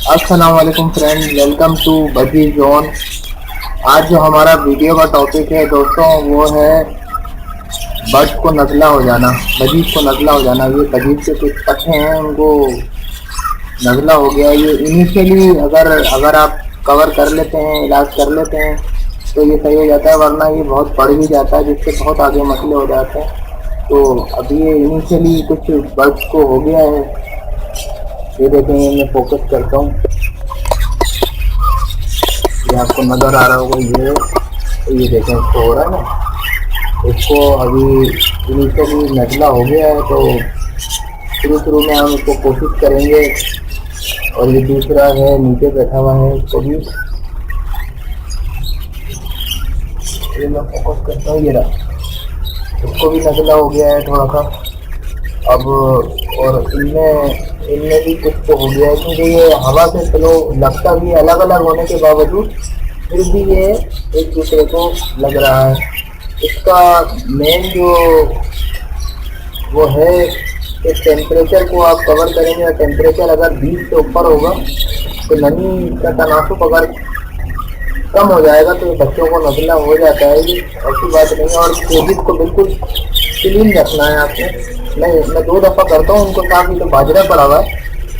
अस्सलाम वालेकुम friend, welcome to बजी जोन। आज जो हमारा वीडियो का टॉपिक है दोस्तों वो है बर्ड्स को नज़ला हो जाना, बजीज को नज़ला हो जाना। ये बजीज के कुछ पट्टे हैं उनको नज़ला हो गया। ये इनिशियली अगर अगर आप कवर कर लेते हैं, इलाज कर लेते हैं तो ये सही हो जाता है, वरना ये बहुत बढ़ भी जाता है जिससे बहुत आगे मसले हो जाते हैं। तो अभी ये इनिशियली कुछ बर्ड्स को हो गया है। ये देखें, मैं फोकस करता हूँ, ये आपको नज़र आ रहा होगा। ये देखें, इसको हो रहा है ना, इसको अभी इनिशियली नज़ला हो गया है। तो शुरू में हम इसको कोशिश करेंगे। और ये दूसरा है, नीचे बैठा हुआ है, इसको भी ये मैं फोकस करता हूँ। ये रहा, इसको भी नज़ला हो गया है थोड़ा सा अब। और इनमें भी कुछ तो हो गया है, क्योंकि ये हवा से चलो लगता भी अलग अलग होने के बावजूद फिर भी ये एक दूसरे को लग रहा है। इसका मेन जो वो है कि टेम्परेचर को आप कवर करेंगे। टेम्परेचर अगर 20 से ऊपर होगा तो नमी का तनासुब अगर कम हो जाएगा तो बच्चों को नज़ला हो जाता है। ये ऐसी बात नहीं है। और केजिस को बिल्कुल क्लीन रखना है आपने। मैं 2 दफ़ा करता हूँ उनको साफ। ही तो बाजरा पड़ा हुआ है,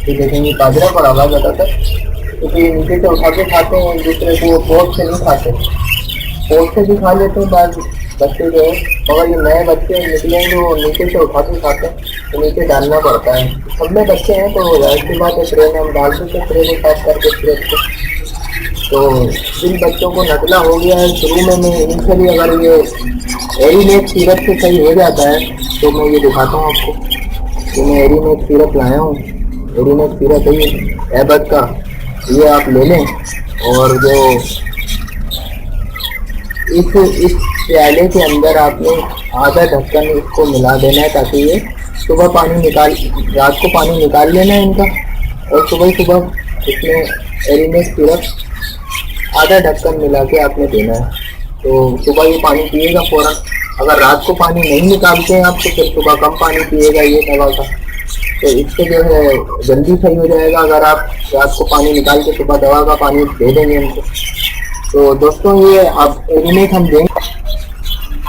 ये देखेंगे, बाजरा पड़ा हुआ है ज़्यादातर, क्योंकि नीचे से उठा के खाते हैं एक दूसरे को, पोट से नहीं खाते। पोट से भी खा लेते हैं बाद बच्चे जो है, मगर ये नए बच्चे निकले जो नीचे से उठा के खाते हैं तो नीचे डालना पड़ता है। सब में बच्चे हैं तो ऐसी बात है, ट्रे में हम डाल देते हैं, ट्रे को साफ करके ट्रे को। तो जिन बच्चों को नज़ला हो गया है, शुरू में मैं इनिशियली अगर ये एरीनेट सिरप से सही हो जाता है तो मैं ये दिखाता हूँ आपको कि मैं एरीनेट सिरप लाया हूँ। एरीनेट सिरप है ये एबक का, ये आप ले लें। और जो इस प्याले के अंदर आपने आधा ढक्कन इसको मिला देना है, ताकि ये सुबह रात को पानी निकाल लेना है इनका, और सुबह इसमें एरीनेट सिरप आधा ढक्कन मिला के आपने देना है। तो सुबह ये पानी पिएगा फ़ौरन। अगर रात को पानी नहीं निकालते हैं आप तो फिर सुबह कम पानी पिएगा ये दवा का, तो इससे जो है जल्दी सही हो जाएगा। अगर आप रात को पानी निकाल के सुबह दवा का पानी दे देंगे उनको। तो दोस्तों ये आप एरीनेट हम देंगे,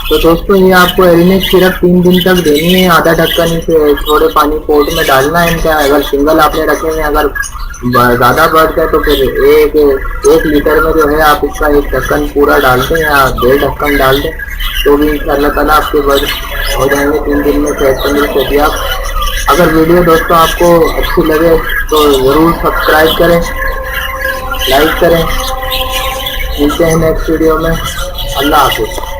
तो दोस्तों ये आपको एरीनेट सिर्फ 3 दिन तक देनी है। आधा ढक्कन से थोड़े पानी पोट में डालना है इनका। अगर सिंगल आपने रखे हैं, अगर ज़्यादा बढ़ जाए तो फिर एक लीटर में जो है आप इसका 1 ढक्कन पूरा डालते हैं या 1.5 ढक्कन डाल दें, तो भी इंशाअल्लाह ताला आपके बर्ड हो जाएंगे 3 दिन में सेहत तंदुरुस्त। आप अगर वीडियो दोस्तों आपको अच्छी लगे तो ज़रूर सब्सक्राइब करें, लाइक करें। मिलते हैं नेक्स्ट वीडियो में। अल्लाह हाफिज़।